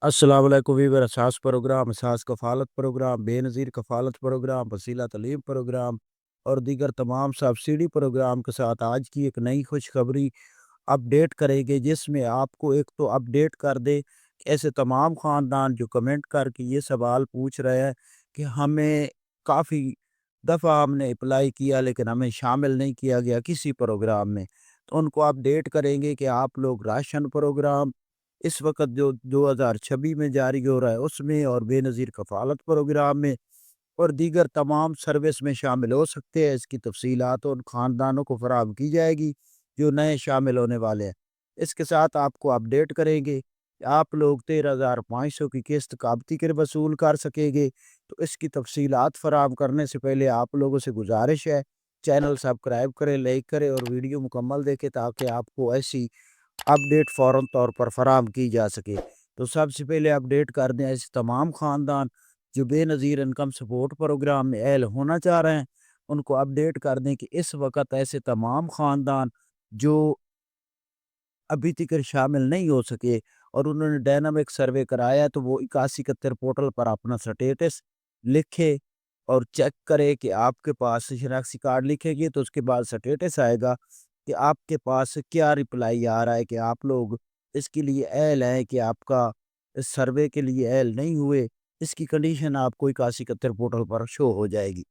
अस्सलाम वालेकुम viewer Ehsaas programme Ehsaas Kafaalat programme Benazir Kafaalat programme Waseela Taleem programme और दीगर तमाम सब्सिडी प्रोग्राम के साथ आज की एक नई खुशखबरी अपडेट करेंगे, जिसमें आपको एक तो अपडेट कर दे कि ऐसे तमाम ख़ानदान जो कमेंट करके ये सवाल पूछ रहे हैं कि हमें काफ़ी दफ़ा हमने अप्लाई किया लेकिन हमें शामिल नहीं किया गया किसी प्रोग्राम में, तो उनको अपडेट करेंगे कि आप लोग राशन प्रोग्राम इस वक्त जो 2026 में जारी हो रहा है उसमें और बेनज़ीर कफ़ालत प्रोग्राम में और दीगर तमाम सर्विस में शामिल हो सकते हैं। इसकी तफसीलात उन ख़ानदानों को फराहम की जाएगी जो नए शामिल होने वाले हैं। इसके साथ आपको अपडेट करेंगे कि आप लोग 13,500 की किस्त काबती कर वसूल कर सकेंगे। तो इसकी तफसीलात फराहम करने से पहले आप लोगों से गुजारिश है, चैनल सब्सक्राइब करें, लाइक करें और वीडियो मुकम्मल देखें ताकि आपको ऐसी अपडेट फ़ौरन तौर पर फराहम की जा सके। तो सबसे पहले अपडेट कर दें, ऐसे तमाम ख़ानदान जो बेनज़ीर इनकम सपोर्ट प्रोग्राम में अहल होना चाह रहे हैं, उनको अपडेट कर दें कि इस वक़्त ऐसे तमाम ख़ानदान जो अभी तक शामिल नहीं हो सके और उन्होंने डायनामिक सर्वे कराया, तो वो 8171 पोर्टल पर अपना स्टेटस लिखे और चेक करे कि आपके पास शनाख्ती कार्ड लिखेंगे तो उसके बाद स्टेटस आएगा कि आपके पास क्या रिप्लाई आ रहा है कि आप लोग इसके लिए अहल हैं कि आपका इस सर्वे के लिए अहल नहीं हुए। इसकी कंडीशन आपको 8171 पोर्टल पर शो हो जाएगी।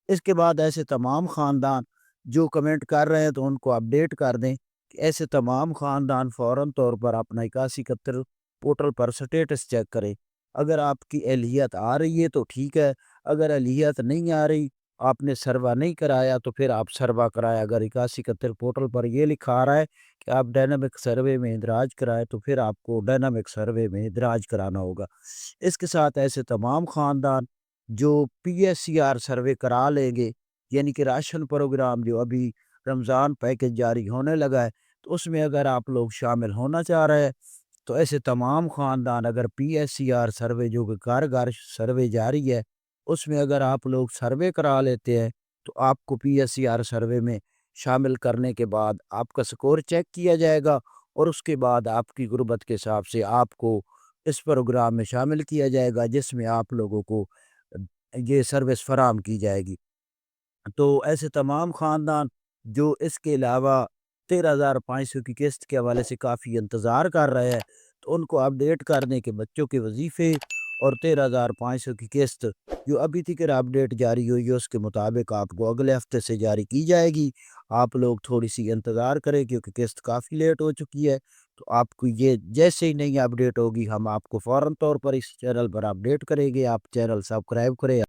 इसके बाद ऐसे तमाम ख़ानदान जो कमेंट कर रहे हैं तो उनको अपडेट कर दें कि ऐसे तमाम ख़ानदान फ़ौरन तौर पर अपना 8171 पोर्टल पर स्टेटस चेक करें। अगर आपकी अहलियत आ रही है तो ठीक है, अगर अहलियत नहीं आ रही, आपने सर्वा नहीं कराया तो फिर आप सर्वा कराएँ। अगर 8171 पोर्टल पर ये लिखा आ रहा है कि आप डायनामिक सर्वे में इंदराज कराएँ तो फिर आपको डायनामिक सर्वे में इंदराज कराना होगा। इसके साथ ऐसे तमाम ख़ानदान जो पीएससीआर सर्वे करा लेंगे, यानी कि राशन प्रोग्राम जो अभी रमज़ान पैकेज जारी होने लगा है, तो उसमें अगर आप लोग शामिल होना चाह रहे हैं, तो ऐसे तमाम ख़ानदान अगर पीएससीआर सर्वे जो कि घर-घर सर्वे जारी है, उसमें अगर आप लोग सर्वे करा लेते हैं, तो आपको पीएससीआर सर्वे में शामिल करने के बाद आपका स्कोर चेक किया जाएगा और उसके बाद आपकी गुर्बत के हिसाब से आपको इस प्रोग्राम में शामिल किया जाएगा, जिसमें आप लोगों को अ, ये सर्विस फराहम की जाएगी। तो ऐसे तमाम ख़ानदान जो इसके अलावा 13,500 की किस्त के हवाले से काफ़ी इंतज़ार कर रहे हैं, तो उनको अपडेट कर दें कि बच्चों के वजीफ़े और 13,500 की किस्त जो अभी तक अपडेट जारी हुई है उसके मुताबिक आपको अगले हफ्ते से जारी की जाएगी। आप लोग थोड़ी-सी इंतज़ार करें क्योंकि किस्त काफ़ी लेट हो चुकी है। तो आपको ये जैसे ही नई अपडेट होगी हम आपको फ़ौरन तौर पर इस चैनल पर अपडेट करेंगे। आप चैनल सब्सक्राइब करें।